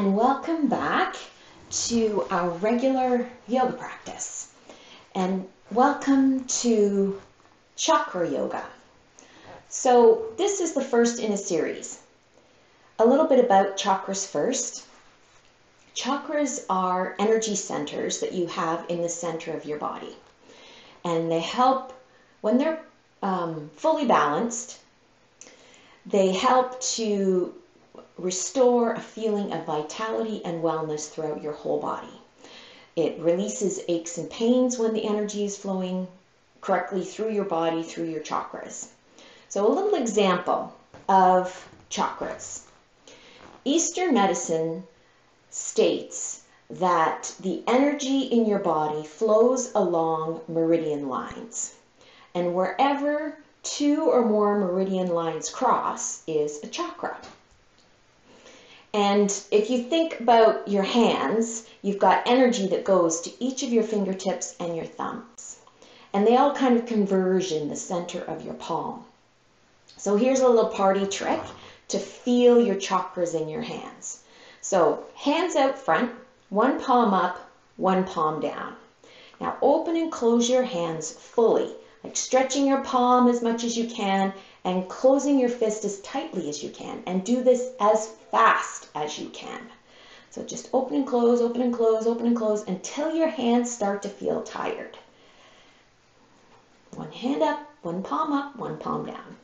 and welcome back to our regular yoga practice. And welcome to Chakra Yoga. So this is the first in a series. A little bit about chakras first. Chakras are energy centers that you have in the center of your body. And they help, when they're fully balanced, they help to restore a feeling of vitality and wellness throughout your whole body. It releases aches and pains when the energy is flowing correctly through your body, through your chakras. So a little example of chakras. Eastern medicine states that the energy in your body flows along meridian lines. And wherever two or more meridian lines cross is a chakra. And if you think about your hands, you've got energy that goes to each of your fingertips and your thumbs. And they all kind of converge in the center of your palm. So here's a little party trick to feel your chakras in your hands. So hands out front, one palm up, one palm down. Now open and close your hands fully, like stretching your palm as much as you can and closing your fist as tightly as you can. And do this as fast as you can. So just open and close, open and close, open and close until your hands start to feel tired. One hand up, one palm down.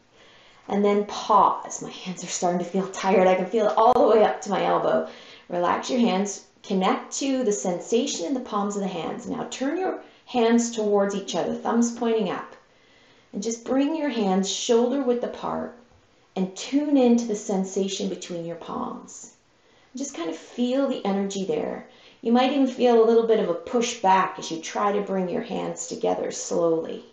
And then pause. My hands are starting to feel tired. I can feel it all the way up to my elbow. Relax your hands. Connect to the sensation in the palms of the hands. Now turn your hands towards each other, thumbs pointing up. And just bring your hands shoulder width apart and tune into the sensation between your palms. Just kind of feel the energy there. You might even feel a little bit of a push back as you try to bring your hands together slowly.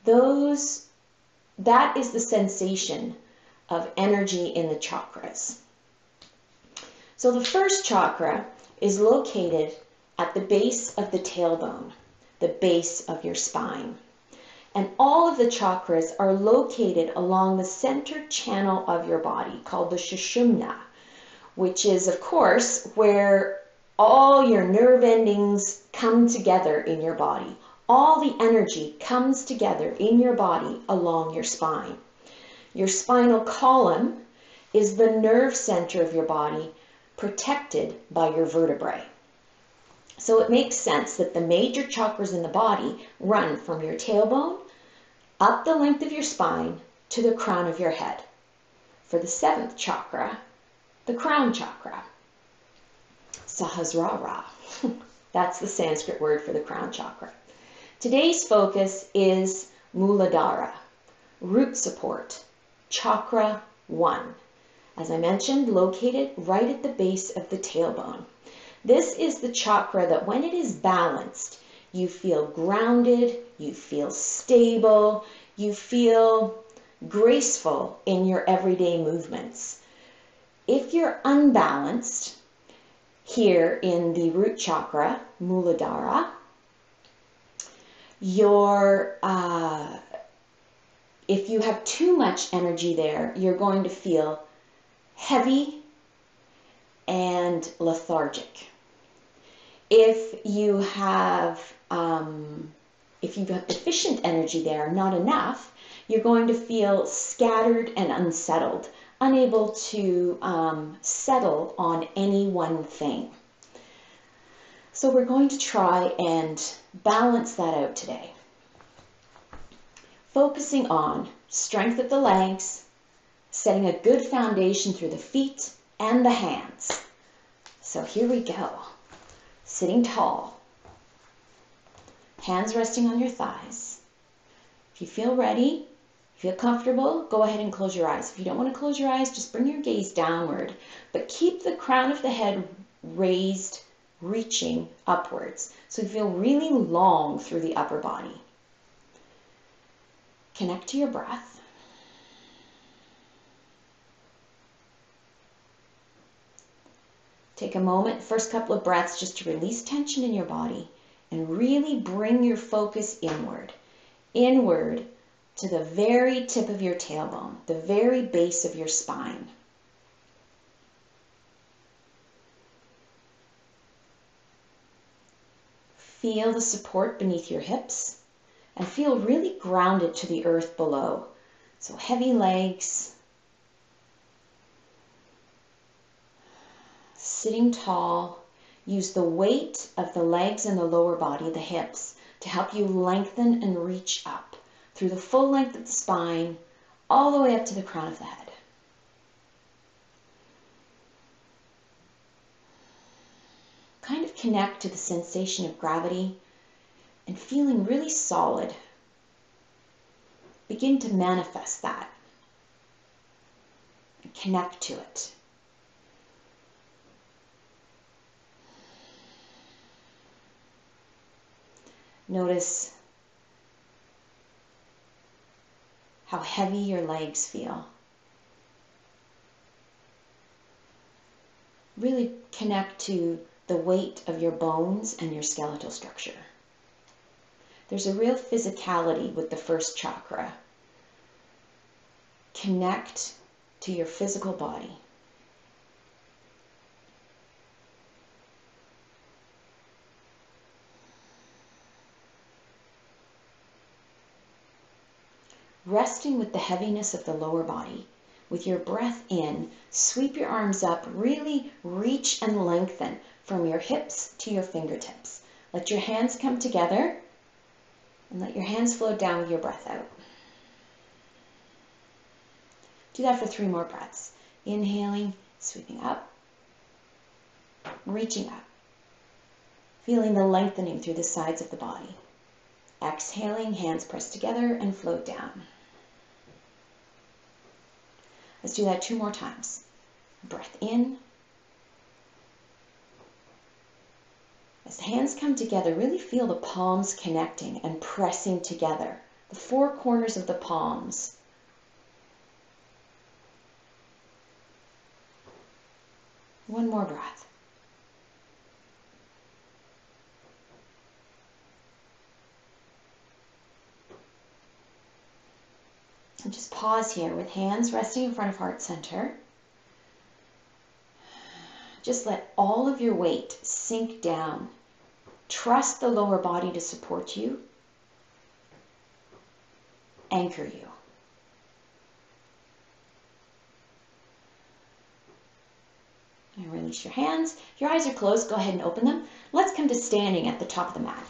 That is the sensation of energy in the chakras. So the first chakra is located at the base of the tailbone, the base of your spine. And all of the chakras are located along the center channel of your body called the Sushumna, which is, of course, where all your nerve endings come together in your body. All the energy comes together in your body along your spine. Your spinal column is the nerve center of your body, protected by your vertebrae. So it makes sense that the major chakras in the body run from your tailbone up the length of your spine to the crown of your head. For the seventh chakra, the crown chakra, Sahasrara. That's the Sanskrit word for the crown chakra. Today's focus is Muladhara, root support, Chakra One. As I mentioned, located right at the base of the tailbone. This is the chakra that when it is balanced, you feel grounded, you feel stable, you feel graceful in your everyday movements. If you're unbalanced here in the root chakra, Muladhara, if you have too much energy there, you're going to feel heavy and lethargic. If you have deficient energy there, not enough, you're going to feel scattered and unsettled, unable to settle on any one thing. So we're going to try and balance that out today. Focusing on strength of the legs, setting a good foundation through the feet and the hands. So here we go. Sitting tall. Hands resting on your thighs. If you feel ready, feel comfortable, go ahead and close your eyes. If you don't want to close your eyes, just bring your gaze downward, but keep the crown of the head raised, reaching upwards. So you feel really long through the upper body. Connect to your breath. Take a moment, first couple of breaths, just to release tension in your body and really bring your focus inward to the very tip of your tailbone, the very base of your spine. Feel the support beneath your hips and feel really grounded to the earth below. So heavy legs, sitting tall. Use the weight of the legs and the lower body, the hips, to help you lengthen and reach up through the full length of the spine, all the way up to the crown of the head. Kind of connect to the sensation of gravity and feeling really solid. Begin to manifest that and connect to it. Notice how heavy your legs feel. Really connect to the weight of your bones and your skeletal structure. There's a real physicality with the first chakra. Connect to your physical body. Resting with the heaviness of the lower body. With your breath in, sweep your arms up, really reach and lengthen from your hips to your fingertips. Let your hands come together and let your hands flow down with your breath out. Do that for 3 more breaths. Inhaling, sweeping up, reaching up. Feeling the lengthening through the sides of the body. Exhaling, hands pressed together and float down. Let's do that 2 more times. Breath in. As the hands come together, really feel the palms connecting and pressing together. The 4 corners of the palms. One more breath. And just pause here with hands resting in front of heart center. Just let all of your weight sink down. Trust the lower body to support you. Anchor you. And release your hands. If your eyes are closed, go ahead and open them. Let's come to standing at the top of the mat.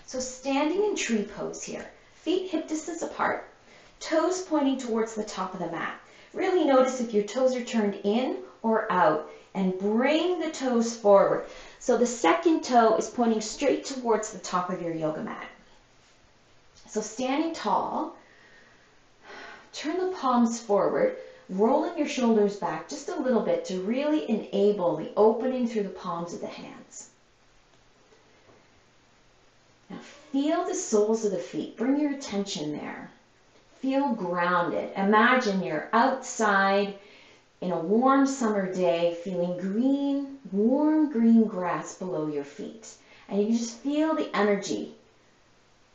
So standing in tree pose here, feet hip distance apart, toes pointing towards the top of the mat. Really notice if your toes are turned in or out and bring the toes forward. So the second toe is pointing straight towards the top of your yoga mat. So standing tall, turn the palms forward, rolling your shoulders back just a little bit to really enable the opening through the palms of the hands. Now feel the soles of the feet. Bring your attention there. Feel grounded. Imagine you're outside in a warm summer day, feeling green, warm green grass below your feet. And you can just feel the energy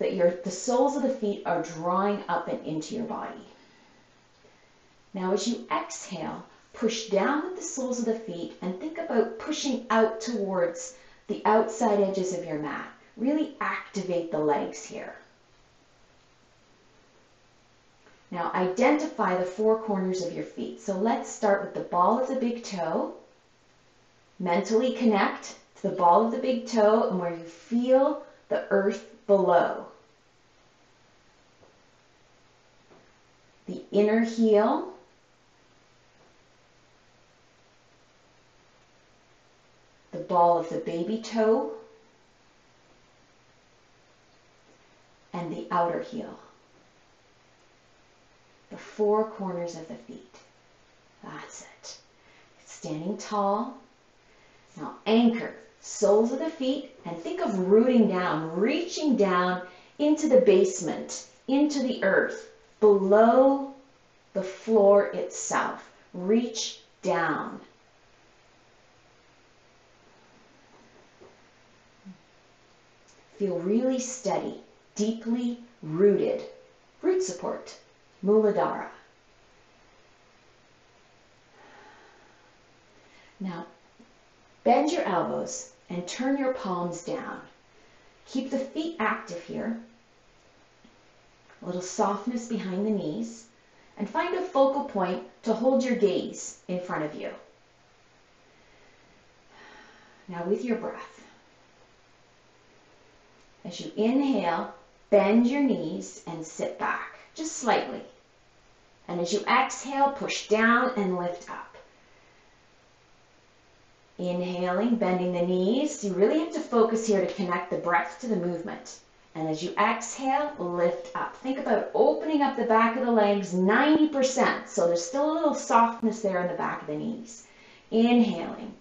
that the soles of the feet are drawing up and into your body. Now as you exhale, push down with the soles of the feet and think about pushing out towards the outside edges of your mat. Really activate the legs here. Now identify the 4 corners of your feet. So let's start with the ball of the big toe. Mentally connect to the ball of the big toe and where you feel the earth below. The inner heel. The ball of the baby toe. And the outer heel. The 4 corners of the feet. That's it. Standing tall. Now anchor soles of the feet and think of rooting down, reaching down into the basement, into the earth, below the floor itself. Reach down. Feel really steady. Deeply rooted. Root support. Muladhara. Now, bend your elbows and turn your palms down. Keep the feet active here. A little softness behind the knees. And find a focal point to hold your gaze in front of you. Now with your breath. As you inhale, bend your knees and sit back, just slightly. And as you exhale, push down and lift up. Inhaling, bending the knees. You really have to focus here to connect the breath to the movement. And as you exhale, lift up. Think about opening up the back of the legs 90%. So there's still a little softness there in the back of the knees. Inhaling,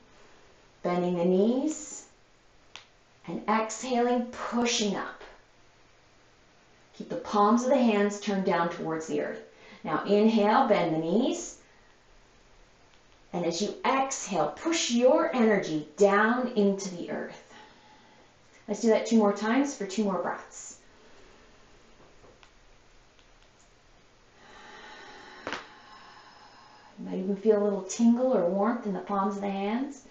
bending the knees, and exhaling, pushing up. Keep the palms of the hands turned down towards the earth. Now inhale, bend the knees. And as you exhale, push your energy down into the earth. Let's do that 2 more times for 2 more breaths. You might even feel a little tingle or warmth in the palms of the hands.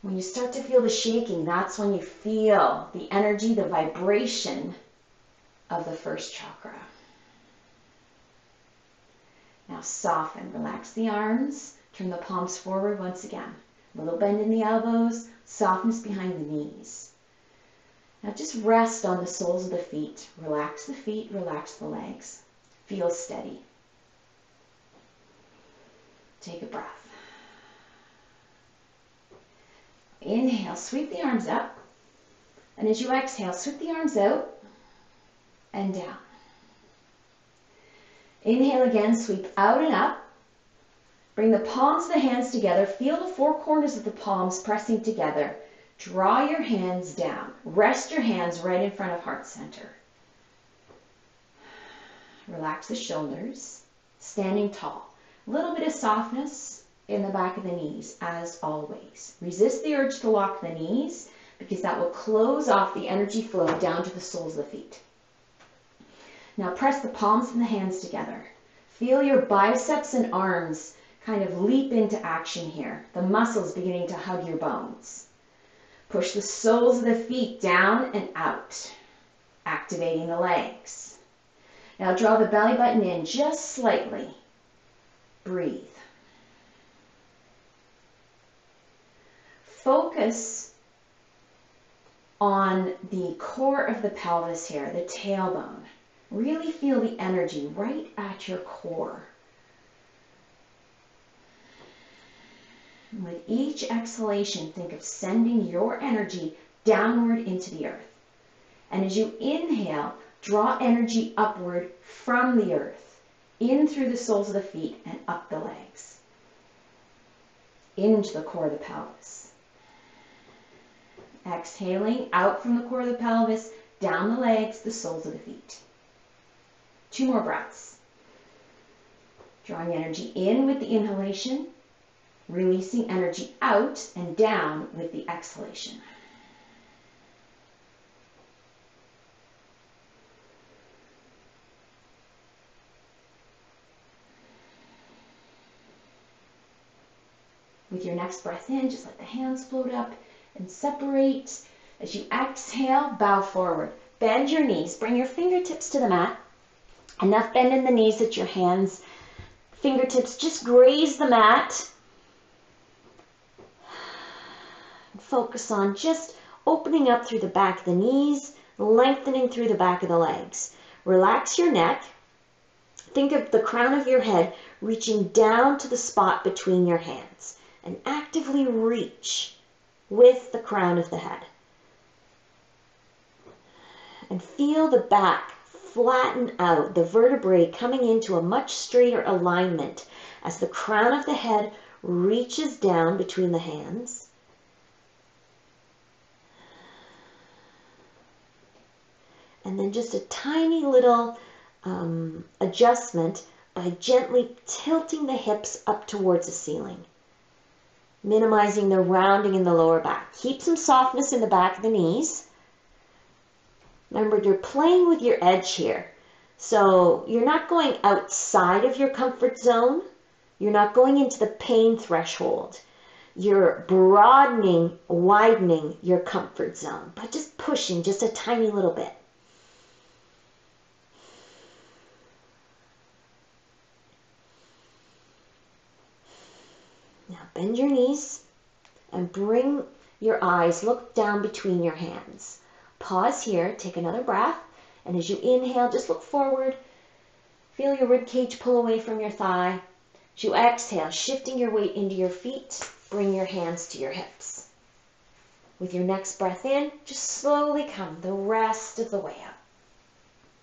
When you start to feel the shaking, that's when you feel the energy, the vibration of the first chakra. Now soften, relax the arms, turn the palms forward once again. A little bend in the elbows, softness behind the knees. Now just rest on the soles of the feet. Relax the feet, relax the legs. Feel steady. Take a breath. Inhale, sweep the arms up. And as you exhale, sweep the arms out and down. Inhale again, sweep out and up. Bring the palms of the hands together. Feel the 4 corners of the palms pressing together. Draw your hands down. Rest your hands right in front of heart center. Relax the shoulders. Standing tall. A little bit of softness in the back of the knees, as always. Resist the urge to lock the knees, because that will close off the energy flow down to the soles of the feet. Now press the palms of the hands together. Feel your biceps and arms kind of leap into action here. The muscles beginning to hug your bones. Push the soles of the feet down and out, activating the legs. Now draw the belly button in just slightly. Breathe. Focus on the core of the pelvis here, the tailbone. Really feel the energy right at your core. With each exhalation, think of sending your energy downward into the earth. And as you inhale, draw energy upward from the earth, in through the soles of the feet and up the legs, into the core of the pelvis. Exhaling out from the core of the pelvis, down the legs, the soles of the feet. 2 more breaths. Drawing energy in with the inhalation, releasing energy out and down with the exhalation. With your next breath in, just let the hands float up and separate. As you exhale, bow forward. Bend your knees. Bring your fingertips to the mat. Enough bend in the knees that your hands, fingertips just graze the mat. Focus on just opening up through the back of the knees, lengthening through the back of the legs. Relax your neck. Think of the crown of your head reaching down to the spot between your hands, and actively reach with the crown of the head. And feel the back flatten out, the vertebrae coming into a much straighter alignment as the crown of the head reaches down between the hands. And then just a tiny little adjustment by gently tilting the hips up towards the ceiling, minimizing the rounding in the lower back. Keep some softness in the back of the knees. Remember, you're playing with your edge here. So you're not going outside of your comfort zone. You're not going into the pain threshold. You're broadening, widening your comfort zone, but just pushing just a tiny little bit. Now bend your knees and bring your eyes, look down between your hands. Pause here, take another breath, and as you inhale, just look forward. Feel your rib cage pull away from your thigh. As you exhale, shifting your weight into your feet, bring your hands to your hips. With your next breath in, just slowly come the rest of the way up.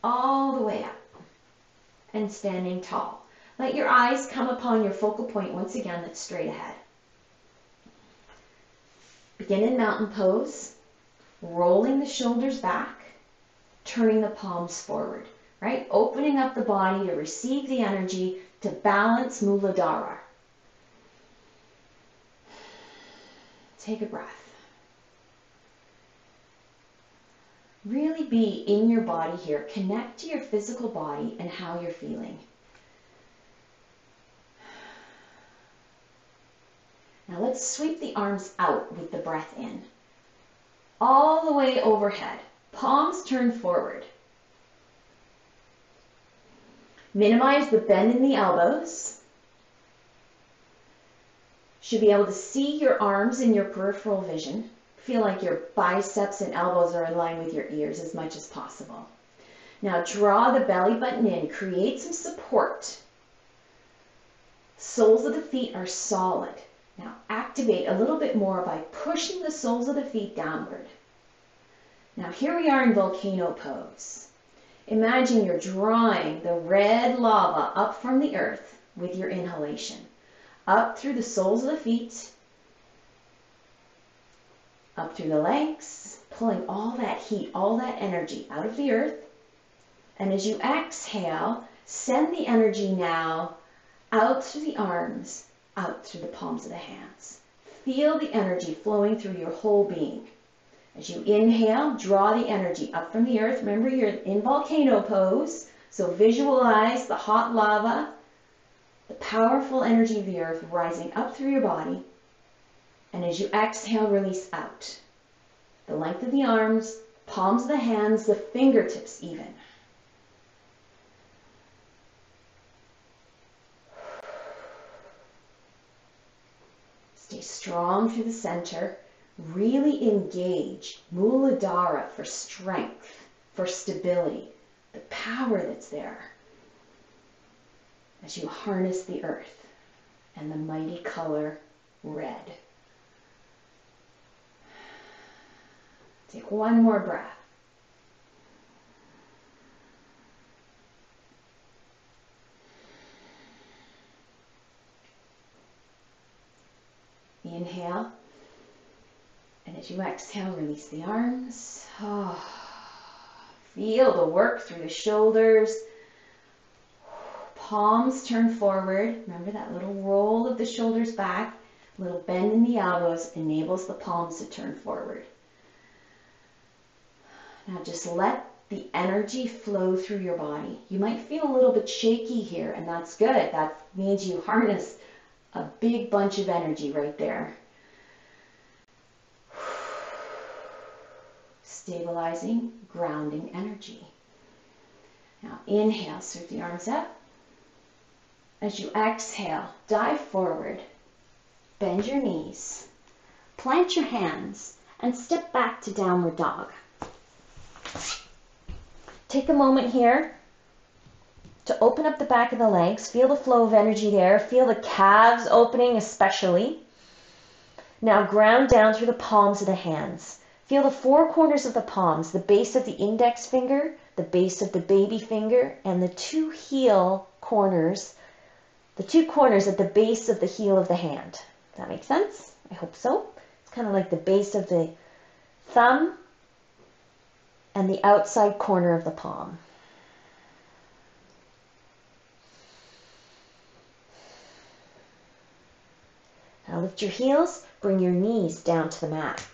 All the way up. And standing tall. Let your eyes come upon your focal point once again that's straight ahead. Begin in mountain pose, rolling the shoulders back, turning the palms forward, right? Opening up the body to receive the energy to balance Muladhara. Take a breath. Really be in your body here. Connect to your physical body and how you're feeling. Now let's sweep the arms out with the breath in. All the way overhead. Palms turn forward. Minimize the bend in the elbows. Should be able to see your arms in your peripheral vision. Feel like your biceps and elbows are in line with your ears as much as possible. Now draw the belly button in. Create some support. Soles of the feet are solid. Now activate a little bit more by pushing the soles of the feet downward. Now here we are in volcano pose. Imagine you're drawing the red lava up from the earth with your inhalation. Up through the soles of the feet, up through the legs, pulling all that heat, all that energy out of the earth. And as you exhale, send the energy now out through the arms, out through the palms of the hands. Feel the energy flowing through your whole being. As you inhale, draw the energy up from the earth. Remember, you're in volcano pose, so visualize the hot lava, the powerful energy of the earth rising up through your body. And as you exhale, release out. The length of the arms, palms of the hands, the fingertips even. Stay strong through the center. Really engage Muladhara for strength, for stability, the power that's there as you harness the earth and the mighty color red. Take one more breath. Inhale. And as you exhale, release the arms. Oh, feel the work through the shoulders. Palms turn forward. Remember that little roll of the shoulders back, little bend in the elbows enables the palms to turn forward. Now just let the energy flow through your body. You might feel a little bit shaky here, and that's good. That means you harness a big bunch of energy right there. Stabilizing, grounding energy. Now inhale, sweep the arms up. As you exhale, dive forward, bend your knees, plant your hands, and step back to downward dog. Take a moment here to open up the back of the legs. Feel the flow of energy there. Feel the calves opening especially. Now ground down through the palms of the hands. Feel the four corners of the palms, the base of the index finger, the base of the baby finger, and the two heel corners, the two corners at the base of the heel of the hand. Does that make sense? I hope so. It's kind of like the base of the thumb and the outside corner of the palm. Now lift your heels, bring your knees down to the mat.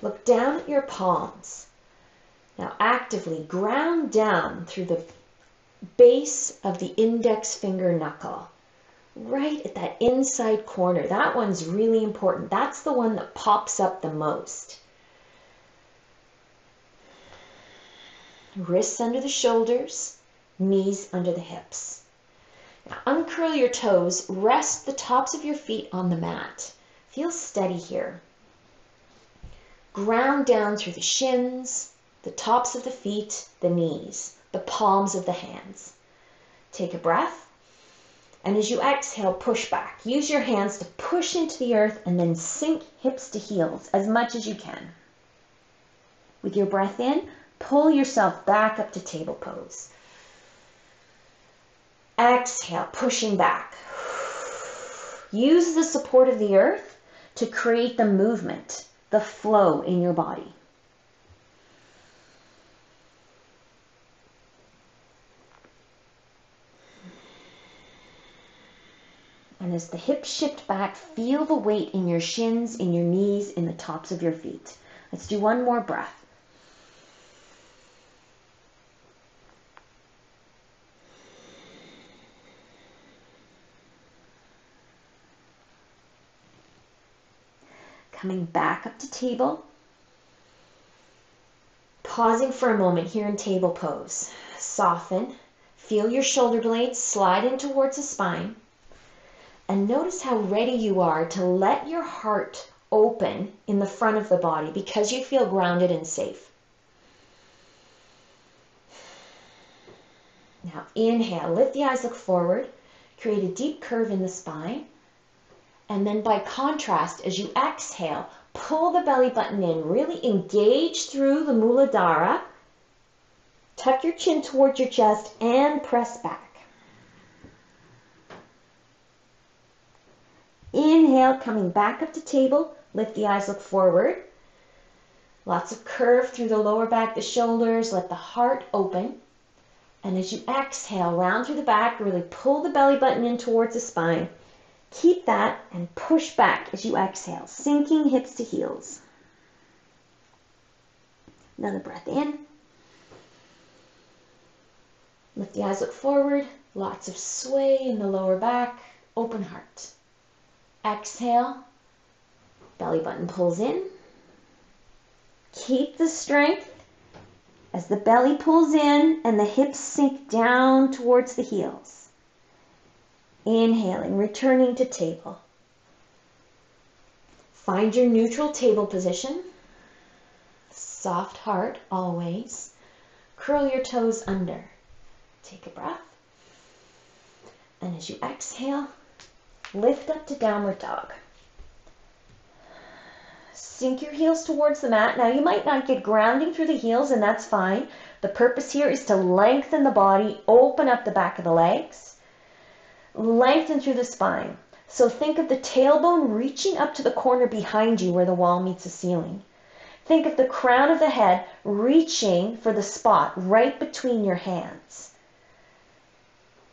Look down at your palms. Now actively ground down through the base of the index finger knuckle, right at that inside corner. That one's really important. That's the one that pops up the most. Wrists under the shoulders, knees under the hips. Now uncurl your toes, rest the tops of your feet on the mat. Feel steady here. Ground down through the shins, the tops of the feet, the knees, the palms of the hands. Take a breath, and as you exhale, push back. Use your hands to push into the earth and then sink hips to heels as much as you can. With your breath in, pull yourself back up to table pose. Exhale, pushing back. Use the support of the earth to create the movement, the flow in your body. And as the hips shift back, feel the weight in your shins, in your knees, in the tops of your feet. Let's do one more breath. Coming back up to table. Pausing for a moment here in table pose. Soften. Feel your shoulder blades slide in towards the spine. And notice how ready you are to let your heart open in the front of the body because you feel grounded and safe. Now inhale, lift the eyes, look forward, create a deep curve in the spine. And then by contrast, as you exhale, pull the belly button in, really engage through the Muladhara. Tuck your chin towards your chest and press back. Inhale, coming back up to table. Lift the eyes, look forward. Lots of curve through the lower back, the shoulders. Let the heart open. And as you exhale, round through the back, really pull the belly button in towards the spine. Keep that and push back as you exhale, sinking hips to heels. Another breath in. Lift the eyes, look forward. Lots of sway in the lower back. Open heart. Exhale. Belly button pulls in. Keep the strength as the belly pulls in and the hips sink down towards the heels. Inhaling, returning to table. Find your neutral table position. Soft heart always. Curl your toes under. Take a breath. And as you exhale, lift up to downward dog. Sink your heels towards the mat. Now you might not get grounding through the heels, and that's fine. The purpose here is to lengthen the body, open up the back of the legs, lengthen through the spine. So think of the tailbone reaching up to the corner behind you where the wall meets the ceiling. Think of the crown of the head reaching for the spot right between your hands.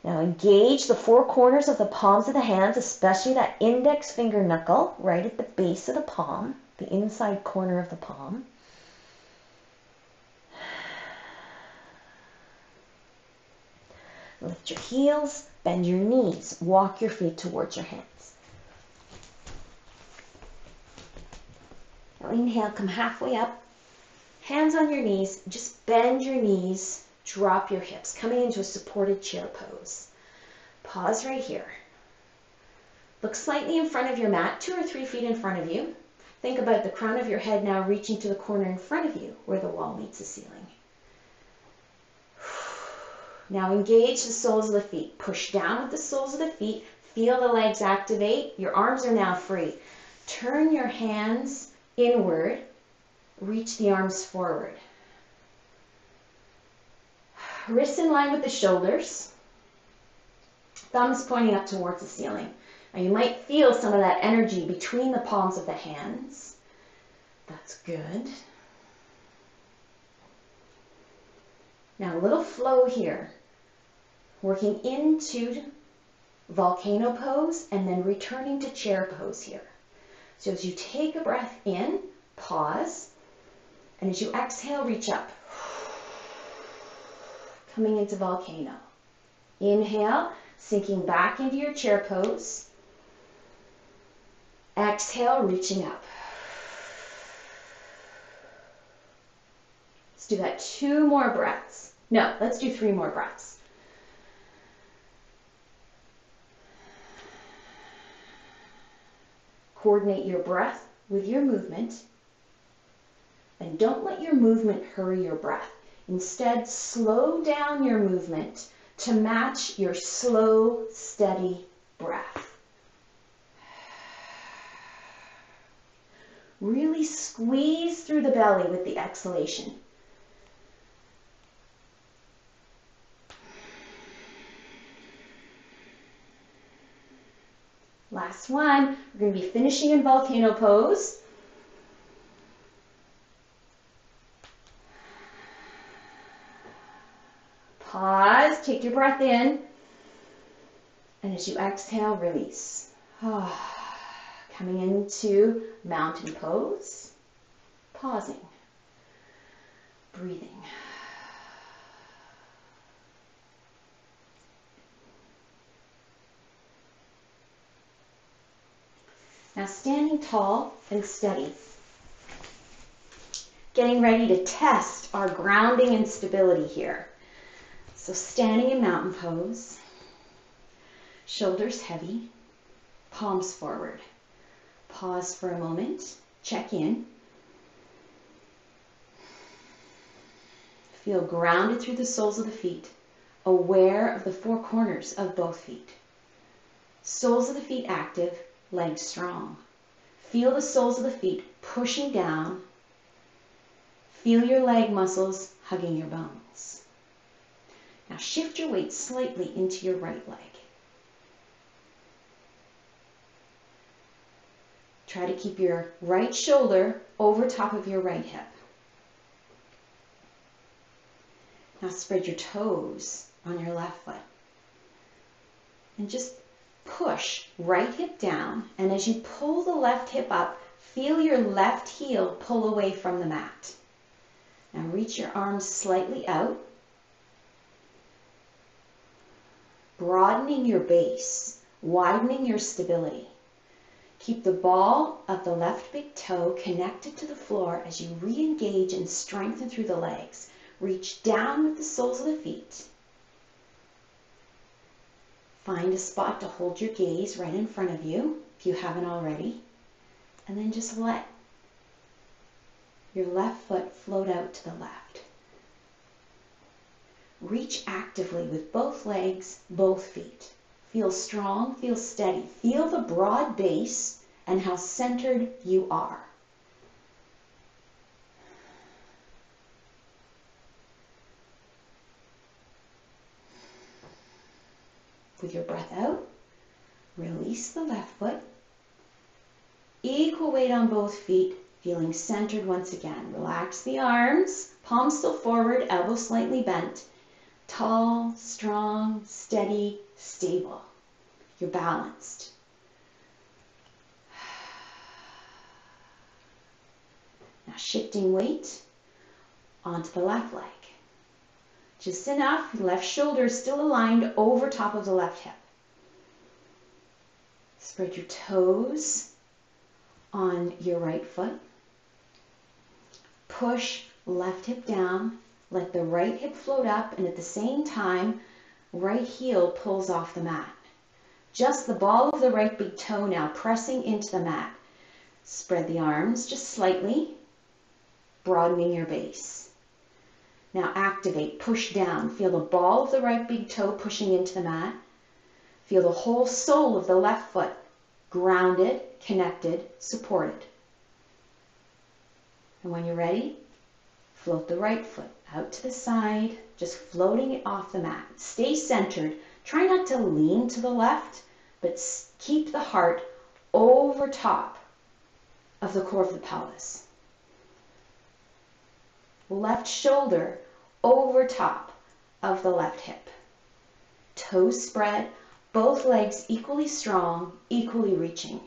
Now engage the four corners of the palms of the hands, especially that index finger knuckle right at the base of the palm, the inside corner of the palm. Lift your heels, bend your knees, walk your feet towards your hands. Now inhale, come halfway up, hands on your knees, just bend your knees, drop your hips, coming into a supported chair pose. Pause right here. Look slightly in front of your mat, 2 or 3 feet in front of you. Think about the crown of your head now reaching to the corner in front of you where the wall meets the ceiling. Now engage the soles of the feet. Push down with the soles of the feet. Feel the legs activate. Your arms are now free. Turn your hands inward. Reach the arms forward. Wrists in line with the shoulders. Thumbs pointing up towards the ceiling. Now you might feel some of that energy between the palms of the hands. That's good. Now a little flow here. Working into volcano pose and then returning to chair pose here. So as you take a breath in, pause, and as you exhale, reach up. Coming into volcano. Inhale, sinking back into your chair pose. Exhale, reaching up. Let's do that 2 more breaths. No, let's do 3 more breaths. Coordinate your breath with your movement, and don't let your movement hurry your breath. Instead, slow down your movement to match your slow, steady breath. Really squeeze through the belly with the exhalation. Last one. We're going to be finishing in volcano pose. Pause, take your breath in, and as you exhale, release. Coming into mountain pose, pausing, breathing. Now standing tall and steady, getting ready to test our grounding and stability here. So standing in mountain pose, shoulders heavy, palms forward. Pause for a moment, check in. Feel grounded through the soles of the feet, aware of the 4 corners of both feet. Soles of the feet active, legs strong. Feel the soles of the feet pushing down. Feel your leg muscles hugging your bones. Now shift your weight slightly into your right leg. Try to keep your right shoulder over top of your right hip. Now spread your toes on your left foot. And just push right hip down. And as you pull the left hip up, feel your left heel pull away from the mat. Now reach your arms slightly out. Broadening your base, widening your stability. Keep the ball of the left big toe connected to the floor as you re-engage and strengthen through the legs. Reach down with the soles of the feet. Find a spot to hold your gaze right in front of you, if you haven't already. And then just let your left foot float out to the left. Reach actively with both legs, both feet. Feel strong, feel steady. Feel the broad base and how centered you are. With your breath out, release the left foot. Equal weight on both feet, feeling centered once again. Relax the arms, palms still forward, elbows slightly bent. Tall, strong, steady, stable. You're balanced. Now shifting weight onto the left leg. Just enough, left shoulder is still aligned over top of the left hip. Spread your toes on your right foot. Push left hip down. Let the right hip float up, and at the same time, right heel pulls off the mat. Just the ball of the right big toe now pressing into the mat. Spread the arms just slightly, broadening your base. Now activate, push down. Feel the ball of the right big toe pushing into the mat. Feel the whole sole of the left foot grounded, connected, supported. And when you're ready, float the right foot out to the side, just floating it off the mat. Stay centered. Try not to lean to the left, but keep the heart over top of the core of the pelvis. Left shoulder over top of the left hip. Toes spread, both legs equally strong, equally reaching.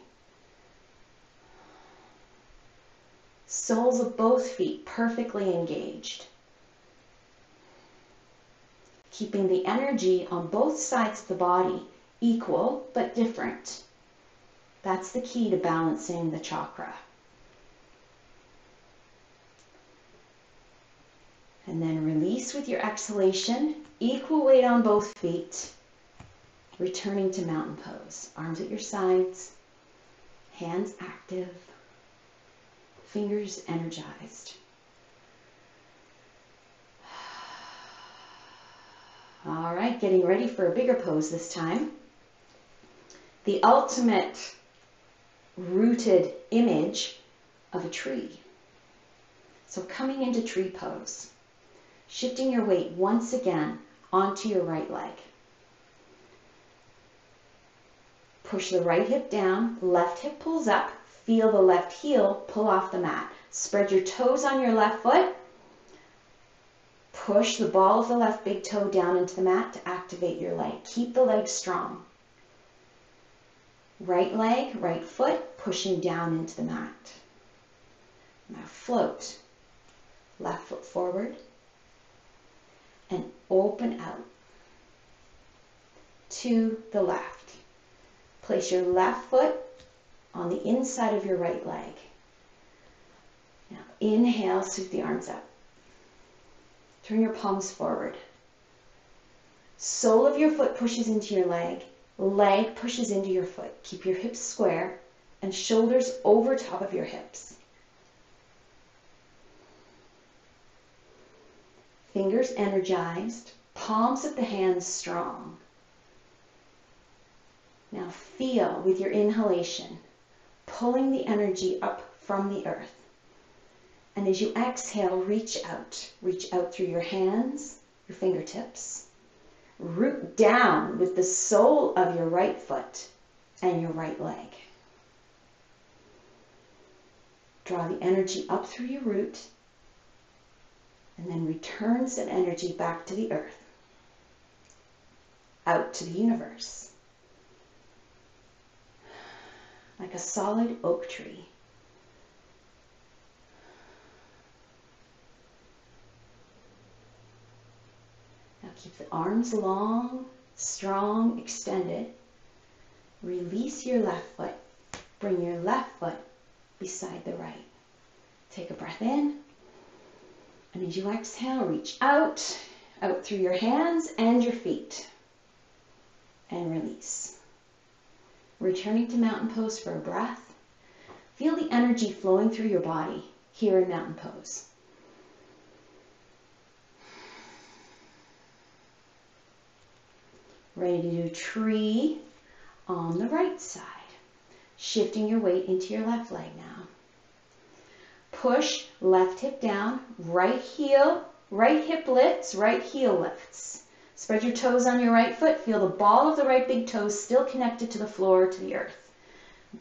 Soles of both feet perfectly engaged. keeping the energy on both sides of the body equal but different. That's the key to balancing the chakra. And then release with your exhalation, equal weight on both feet, returning to mountain pose. Arms at your sides, hands active, fingers energized. All right, getting ready for a bigger pose this time. The ultimate rooted image of a tree. So coming into tree pose, shifting your weight once again onto your right leg. Push the right hip down, left hip pulls up, feel the left heel pull off the mat. Spread your toes on your left foot. Push the ball of the left big toe down into the mat to activate your leg. Keep the leg strong. Right leg, right foot, pushing down into the mat. Now float. Left foot forward and open out to the left. Place your left foot on the inside of your right leg. Now inhale, sweep the arms up. Turn your palms forward. Sole of your foot pushes into your leg. Leg pushes into your foot. Keep your hips square and shoulders over top of your hips. Fingers energized, palms of the hands strong. Now feel with your inhalation, pulling the energy up from the earth. And as you exhale, reach out through your hands, your fingertips. Root down with the sole of your right foot and your right leg. Draw the energy up through your root and then return some energy back to the earth, out to the universe, like a solid oak tree. Now keep the arms long, strong, extended. Release your left foot. Bring your left foot beside the right. Take a breath in. And as you exhale, reach out through your hands and your feet. And release. Returning to mountain pose for a breath. Feel the energy flowing through your body here in mountain pose. Ready to do tree on the right side. Shifting your weight into your left leg now. Push left hip down, right hip lifts, right heel lifts. Spread your toes on your right foot. Feel the ball of the right big toe still connected to the floor, to the earth.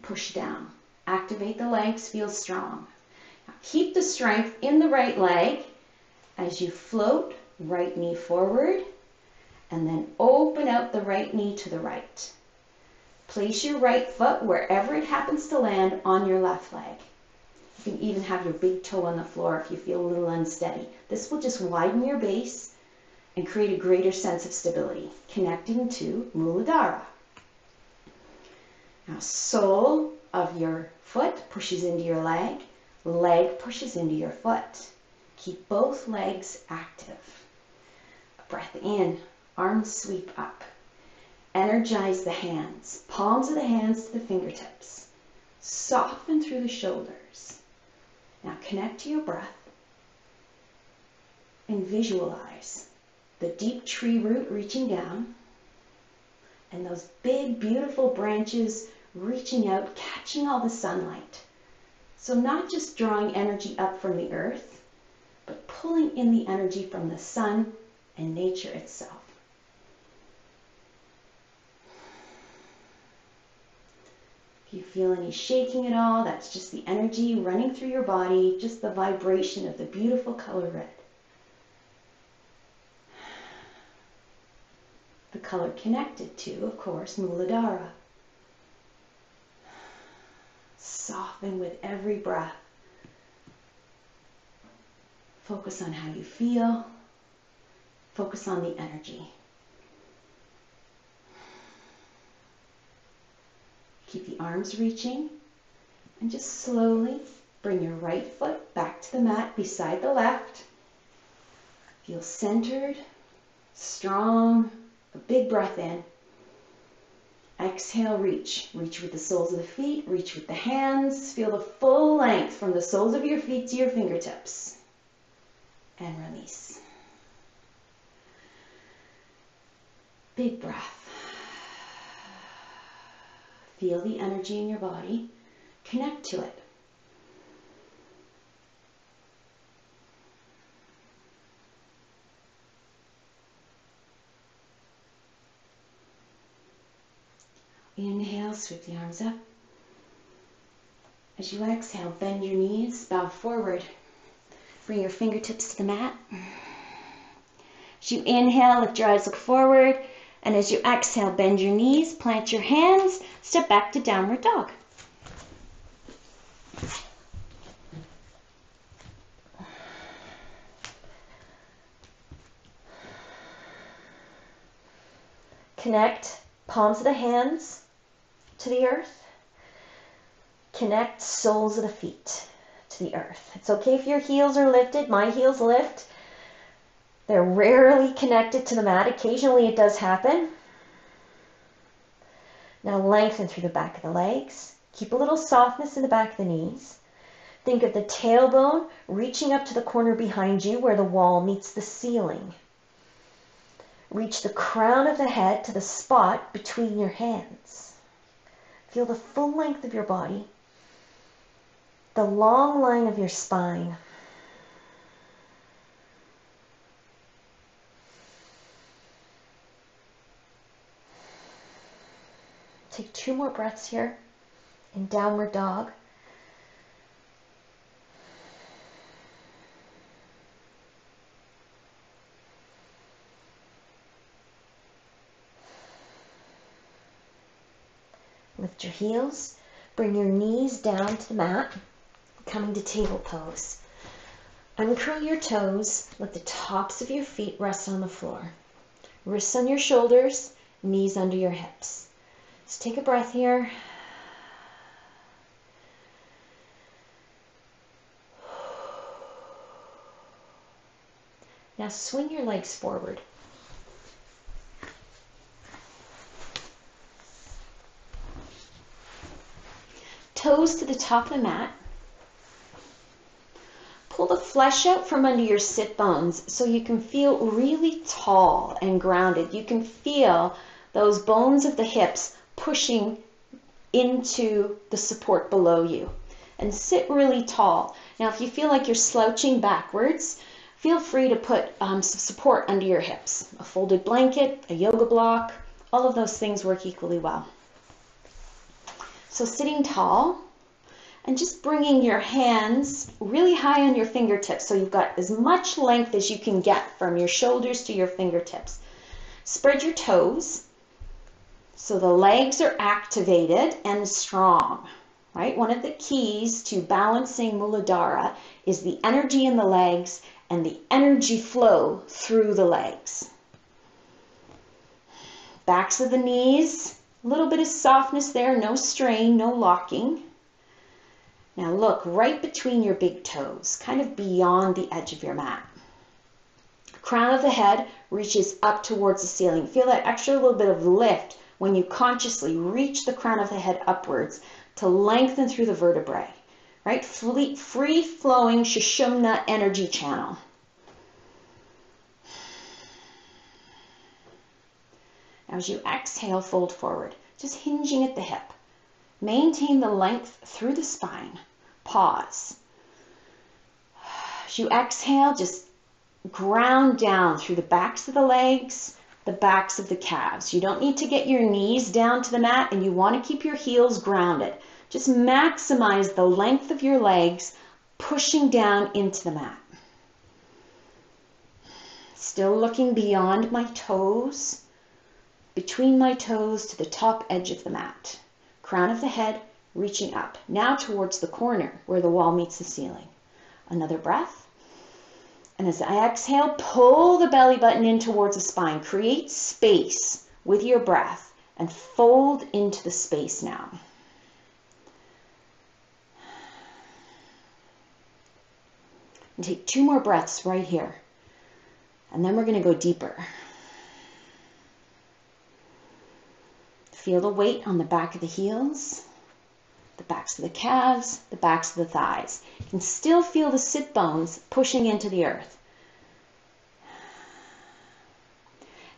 Push down. Activate the legs, feel strong. Now keep the strength in the right leg as you float, right knee forward, and then open out the right knee to the right. Place your right foot wherever it happens to land on your left leg. You can even have your big toe on the floor if you feel a little unsteady. This will just widen your base and create a greater sense of stability, connecting to Muladhara. Now, sole of your foot pushes into your leg, leg pushes into your foot. Keep both legs active. A breath in, arms sweep up. Energize the hands, palms of the hands to the fingertips. Soften through the shoulders. Now connect to your breath and visualize the deep tree root reaching down and those big, beautiful branches reaching out, catching all the sunlight. So not just drawing energy up from the earth, but pulling in the energy from the sun and nature itself. If you feel any shaking at all, that's just the energy running through your body, just the vibration of the beautiful color red. The color connected to, of course, Muladhara. Soften with every breath. Focus on how you feel. Focus on the energy. Keep the arms reaching and just slowly bring your right foot back to the mat beside the left. Feel centered, strong, a big breath in. Exhale, reach. Reach with the soles of the feet, reach with the hands. Feel the full length from the soles of your feet to your fingertips. And release. Big breath. Feel the energy in your body. Connect to it. Inhale, sweep the arms up. As you exhale, bend your knees, bow forward. Bring your fingertips to the mat. As you inhale, lift your eyes, look forward. And as you exhale, bend your knees, plant your hands, step back to downward dog. Connect palms of the hands to the earth. Connect soles of the feet to the earth. It's okay if your heels are lifted. My heels lift. They're rarely connected to the mat. Occasionally it does happen. Now lengthen through the back of the legs. Keep a little softness in the back of the knees. Think of the tailbone reaching up to the corner behind you where the wall meets the ceiling. Reach the crown of the head to the spot between your hands. Feel the full length of your body, the long line of your spine. Take 2 more breaths here in downward dog. Lift your heels, bring your knees down to the mat, coming to table pose. Uncurl your toes, let the tops of your feet rest on the floor. Wrists on your shoulders, knees under your hips. Let's take a breath here. Now swing your legs forward. Toes to the top of the mat. Pull the flesh out from under your sit bones so you can feel really tall and grounded. You can feel those bones of the hips pushing into the support below you. And sit really tall. Now if you feel like you're slouching backwards, feel free to put some support under your hips. A folded blanket, a yoga block, all of those things work equally well. So sitting tall and just bringing your hands really high on your fingertips so you've got as much length as you can get from your shoulders to your fingertips. Spread your toes so the legs are activated and strong, right? One of the keys to balancing Muladhara is the energy in the legs and the energy flow through the legs. Backs of the knees, a little bit of softness there, no strain, no locking. Now look right between your big toes, kind of beyond the edge of your mat. Crown of the head reaches up towards the ceiling. Feel that extra little bit of lift when you consciously reach the crown of the head upwards to lengthen through the vertebrae, right? Free-flowing Sushumna energy channel. As you exhale, fold forward, just hinging at the hip. Maintain the length through the spine. Pause. As you exhale, just ground down through the backs of the legs, the backs of the calves. You don't need to get your knees down to the mat, and you want to keep your heels grounded. Just maximize the length of your legs, pushing down into the mat. Still looking beyond my toes, between my toes to the top edge of the mat. Crown of the head reaching up, now towards the corner where the wall meets the ceiling. Another breath. And as I exhale, pull the belly button in towards the spine. Create space with your breath and fold into the space now. And take 2 more breaths right here. And then we're going to go deeper. Feel the weight on the back of the heels, the backs of the calves, the backs of the thighs. You can still feel the sit bones pushing into the earth.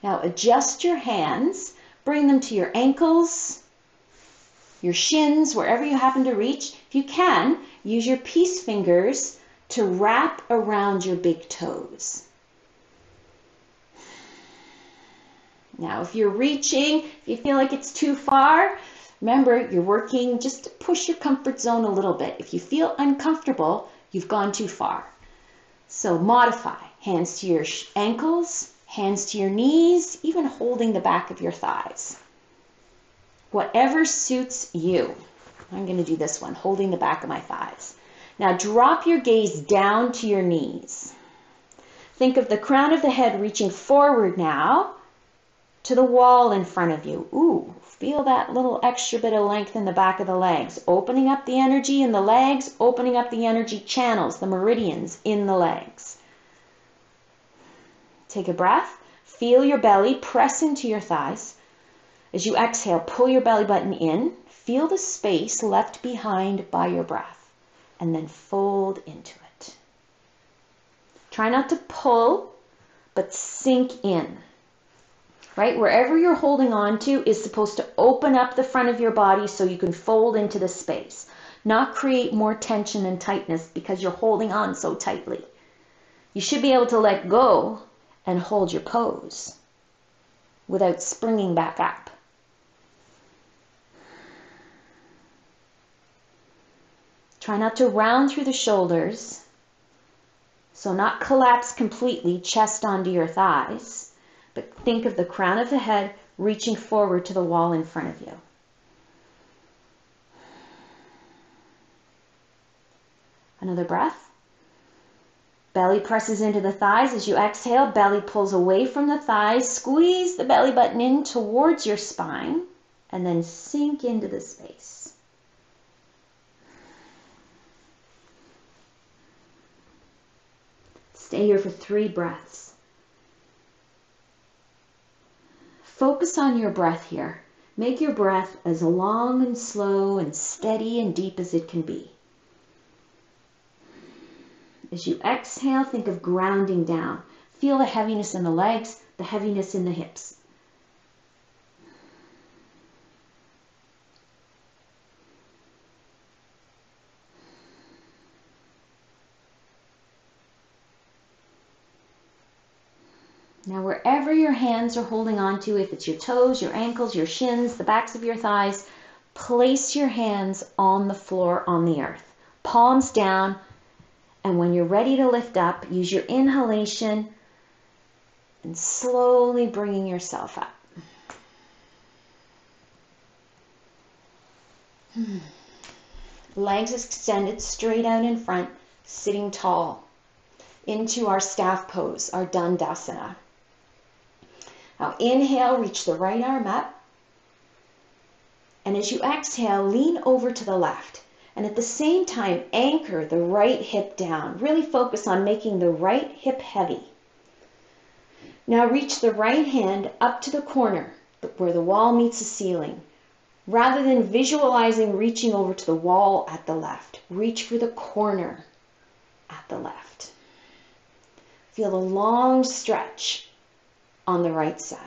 Now adjust your hands, bring them to your ankles, your shins, wherever you happen to reach. If you can, use your peace fingers to wrap around your big toes. Now, if you're reaching, if you feel like it's too far, remember you're working just to push your comfort zone a little bit. If you feel uncomfortable, you've gone too far. So modify. Hands to your ankles, hands to your knees, even holding the back of your thighs. Whatever suits you. I'm going to do this one, holding the back of my thighs. Now drop your gaze down to your knees. Think of the crown of the head reaching forward now to the wall in front of you. Ooh, feel that little extra bit of length in the back of the legs. Opening up the energy in the legs, opening up the energy channels, the meridians in the legs. Take a breath. Feel your belly press into your thighs. As you exhale, pull your belly button in. Feel the space left behind by your breath. And then fold into it. Try not to pull, but sink in. Right? Wherever you're holding on to is supposed to open up the front of your body so you can fold into the space, not create more tension and tightness because you're holding on so tightly. You should be able to let go and hold your pose without springing back up. Try not to round through the shoulders, so not collapse completely, chest onto your thighs. But think of the crown of the head reaching forward to the wall in front of you. Another breath. Belly presses into the thighs. As you exhale, belly pulls away from the thighs. Squeeze the belly button in towards your spine and then sink into the space. Stay here for 3 breaths. Focus on your breath here. Make your breath as long and slow and steady and deep as it can be. As you exhale, think of grounding down. Feel the heaviness in the legs, the heaviness in the hips. Now, wherever your hands are holding on to, if it's your toes, your ankles, your shins, the backs of your thighs, place your hands on the floor, on the earth. Palms down, and when you're ready to lift up, use your inhalation and slowly bringing yourself up. Legs extended straight out in front, sitting tall into our staff pose, our Dandasana. Now inhale, reach the right arm up. And as you exhale, lean over to the left. And at the same time, anchor the right hip down. Really focus on making the right hip heavy. Now reach the right hand up to the corner where the wall meets the ceiling. Rather than visualizing reaching over to the wall at the left, reach for the corner at the left. Feel the long stretch on the right side.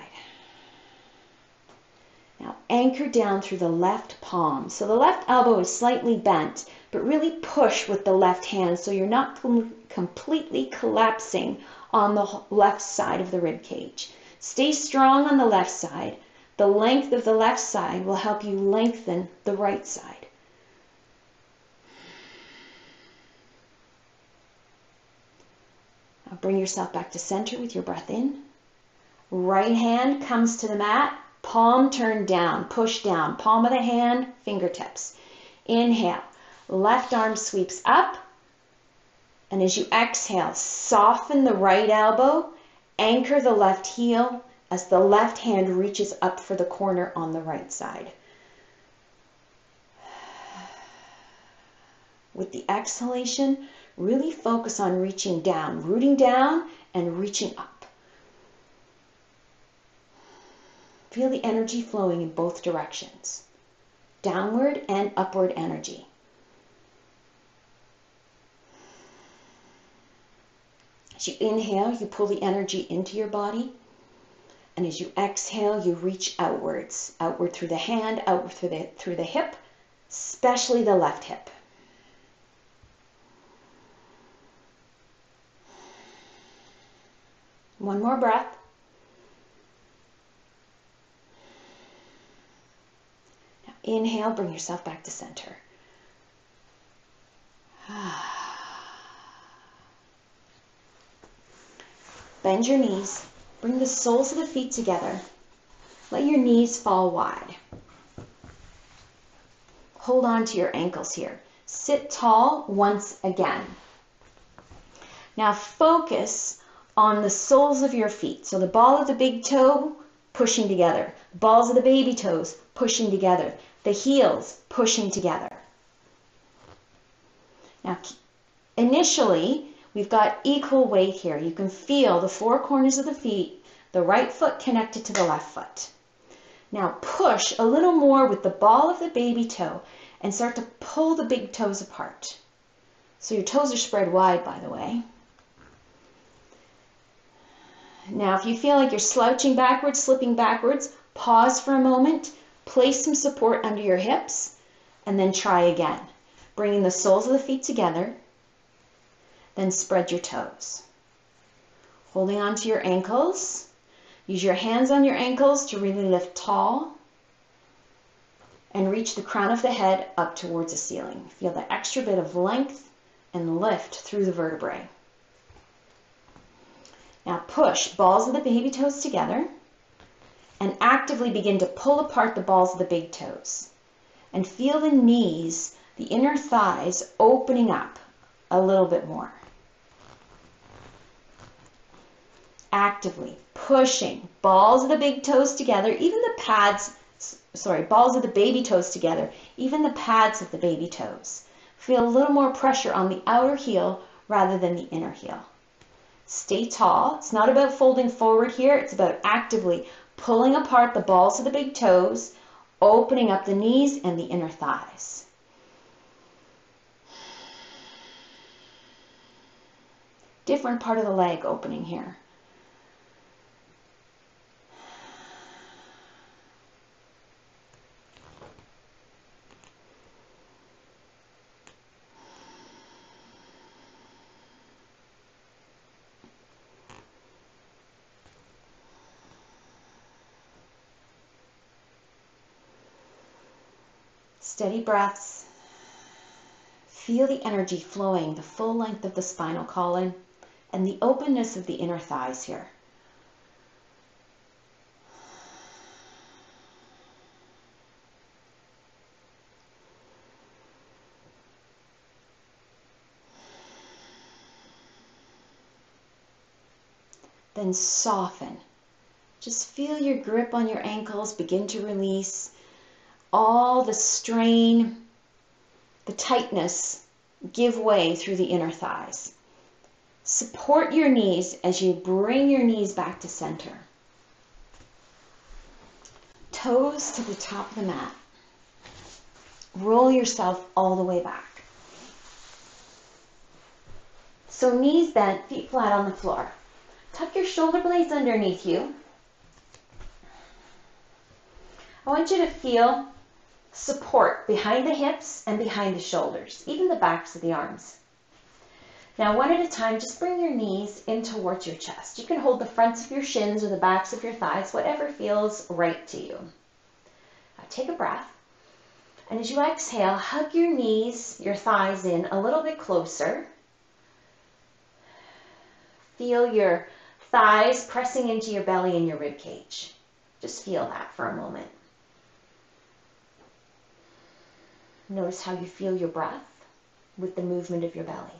Now anchor down through the left palm. So the left elbow is slightly bent, but really push with the left hand so you're not completely collapsing on the left side of the rib cage. Stay strong on the left side. The length of the left side will help you lengthen the right side. Now bring yourself back to center with your breath in. Right hand comes to the mat, palm turned down, push down, palm of the hand, fingertips. Inhale, left arm sweeps up, And as you exhale, soften the right elbow, anchor the left heel as the left hand reaches up for the corner on the right side. With the exhalation, really focus on reaching down, rooting down and reaching up. Feel the energy flowing in both directions, downward and upward energy. As you inhale, you pull the energy into your body. And as you exhale, you reach outwards, outward through the hand, outward through the hip, especially the left hip. One more breath. Now inhale, bring yourself back to center. Bend your knees. Bring the soles of the feet together. Let your knees fall wide. Hold on to your ankles here. Sit tall once again. Now focus on the soles of your feet. So the ball of the big toe pushing together. Balls of the baby toes pushing together. The heels pushing together. Now initially, we've got equal weight here. You can feel the four corners of the feet, the right foot connected to the left foot. Now push a little more with the ball of the baby toe and start to pull the big toes apart. So your toes are spread wide, by the way. Now, if you feel like you're slouching backwards, slipping backwards, pause for a moment, place some support under your hips, and then try again. Bringing the soles of the feet together, then spread your toes. Holding on to your ankles. Use your hands on your ankles to really lift tall and reach the crown of the head up towards the ceiling. Feel the extra bit of length and lift through the vertebrae. Now push balls of the baby toes together and actively begin to pull apart the balls of the big toes. And feel the knees, the inner thighs opening up a little bit more. Actively pushing balls of the big toes together, even the pads, balls of the baby toes together, even the pads of the baby toes. Feel a little more pressure on the outer heel rather than the inner heel. Stay tall. It's not about folding forward here. It's about actively pulling apart the balls of the big toes, opening up the knees and the inner thighs. Different part of the leg opening here. Steady breaths. Feel the energy flowing the full length of the spinal column and the openness of the inner thighs here. Then soften. Just feel your grip on your ankles begin to release. All the strain, the tightness, give way through the inner thighs. Support your knees as you bring your knees back to center. Toes to the top of the mat. Roll yourself all the way back. So knees bent, feet flat on the floor. Tuck your shoulder blades underneath you. I want you to feel support behind the hips and behind the shoulders, even the backs of the arms. Now, one at a time, just bring your knees in towards your chest. You can hold the fronts of your shins or the backs of your thighs, whatever feels right to you. Now, take a breath. And as you exhale, hug your knees, your thighs in a little bit closer. Feel your thighs pressing into your belly and your rib cage. Just feel that for a moment. Notice how you feel your breath with the movement of your belly.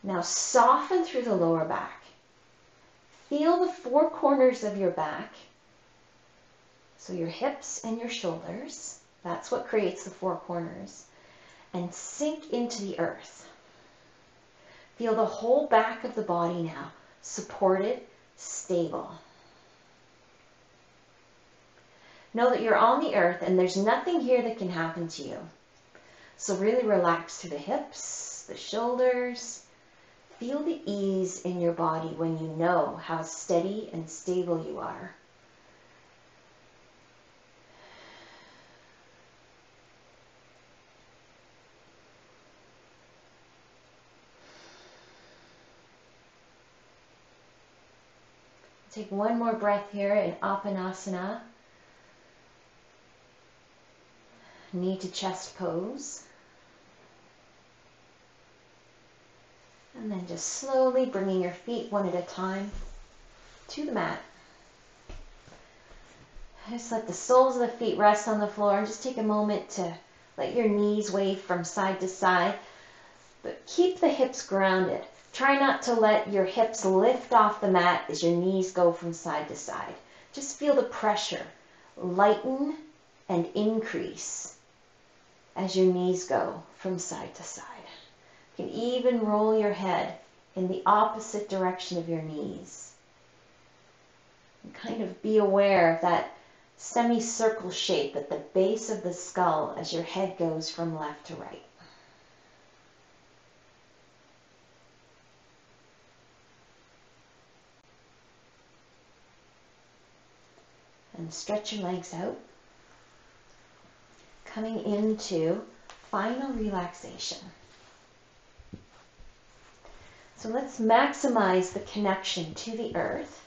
Now soften through the lower back. Feel the four corners of your back. So your hips and your shoulders. That's what creates the four corners. And sink into the earth. Feel the whole back of the body now, supported, stable. Know that you're on the earth and there's nothing here that can happen to you. So really relax through the hips, the shoulders. Feel the ease in your body when you know how steady and stable you are. Take one more breath here in Apanasana. Knee to chest pose. And then just slowly bringing your feet one at a time to the mat. Just let the soles of the feet rest on the floor and just take a moment to let your knees wave from side to side. But keep the hips grounded. Try not to let your hips lift off the mat as your knees go from side to side. Just feel the pressure lighten and increase as your knees go from side to side. You can even roll your head in the opposite direction of your knees. And kind of be aware of that semicircle shape at the base of the skull as your head goes from left to right. And stretch your legs out, coming into final relaxation. So let's maximize the connection to the earth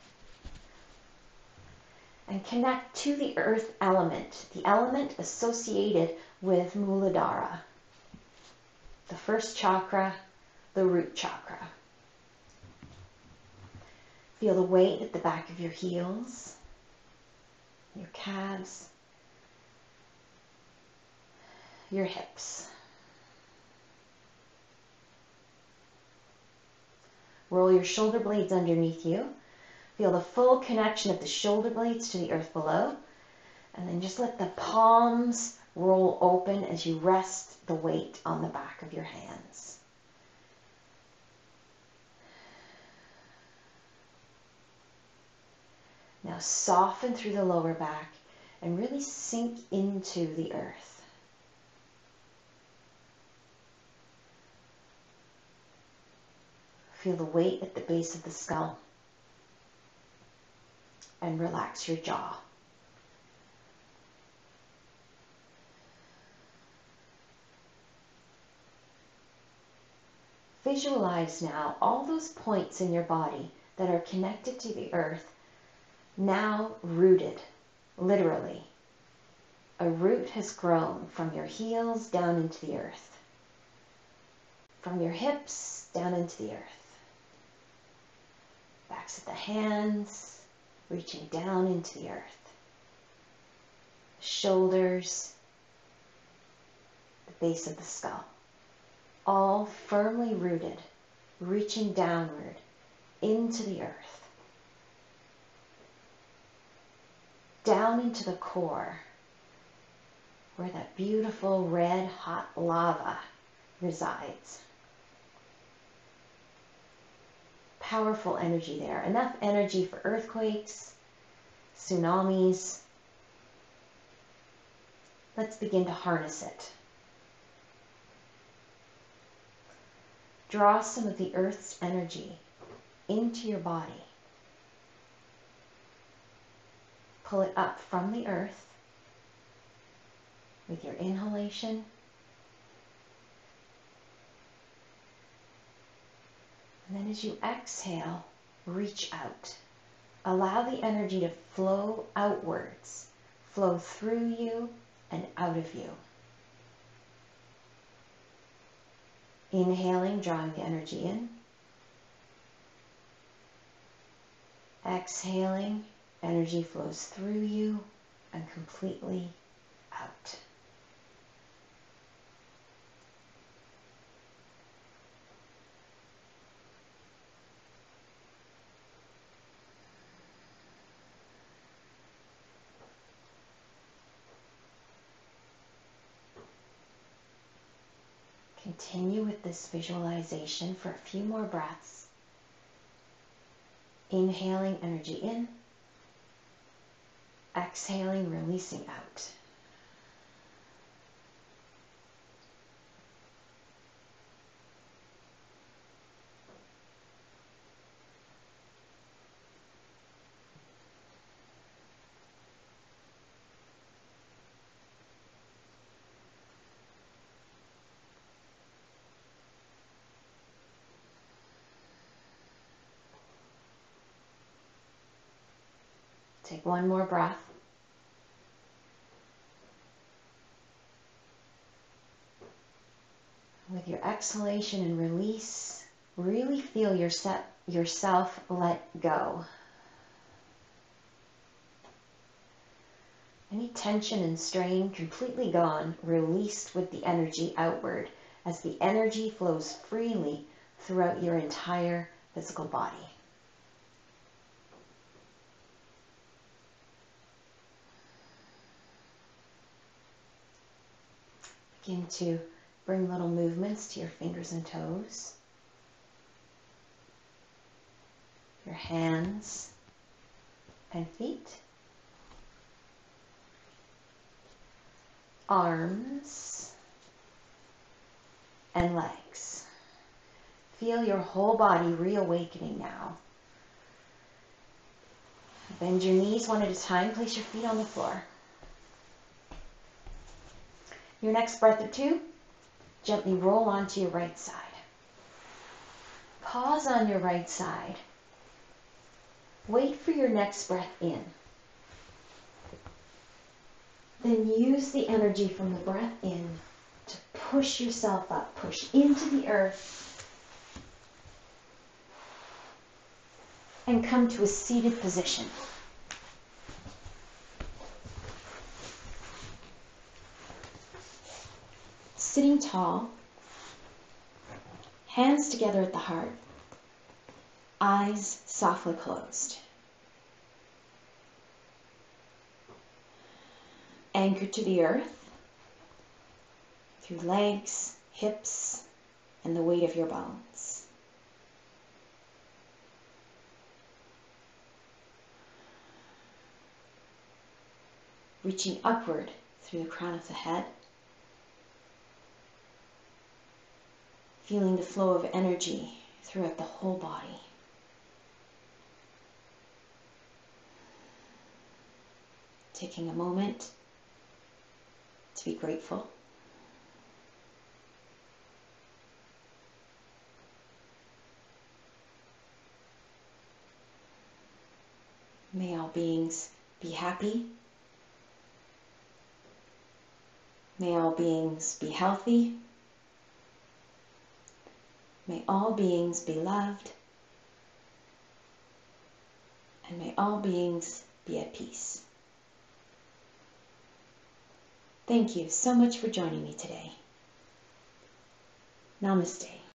and connect to the earth element, the element associated with Muladhara, the first chakra, the root chakra. Feel the weight at the back of your heels, your calves, your hips. Roll your shoulder blades underneath you. Feel the full connection of the shoulder blades to the earth below. And then just let the palms roll open as you rest the weight on the back of your hands. Now soften through the lower back and really sink into the earth. Feel the weight at the base of the skull and relax your jaw. Visualize now all those points in your body that are connected to the earth, now rooted, literally. A root has grown from your heels down into the earth, from your hips down into the earth, backs of the hands reaching down into the earth, shoulders, the base of the skull, all firmly rooted, reaching downward into the earth, down into the core, where that beautiful red hot lava resides. Powerful energy there. Enough energy for earthquakes, tsunamis. Let's begin to harness it. Draw some of the earth's energy into your body. Pull it up from the earth with your inhalation and then as you exhale, reach out. Allow the energy to flow outwards, flow through you and out of you. Inhaling, drawing the energy in. Exhaling, energy flows through you and completely out. Continue with this visualization for a few more breaths. Inhaling energy in, exhaling, releasing out. Take one more breath. With your exhalation and release, really feel yourself let go. Any tension and strain completely gone, released with the energy outward as the energy flows freely throughout your entire physical body. Begin to bring little movements to your fingers and toes, your hands and feet, arms and legs. Feel your whole body reawakening now. Bend your knees one at a time. Place your feet on the floor. Your next breath or two, gently roll onto your right side. Pause on your right side. Wait for your next breath in. Then use the energy from the breath in to push yourself up, push into the earth, and come to a seated position. Sitting tall, hands together at the heart, eyes softly closed. Anchored to the earth through legs, hips, and the weight of your bones. Reaching upward through the crown of the head. Feeling the flow of energy throughout the whole body. Taking a moment to be grateful. May all beings be happy. May all beings be healthy. May all beings be loved. And may all beings be at peace. Thank you so much for joining me today. Namaste.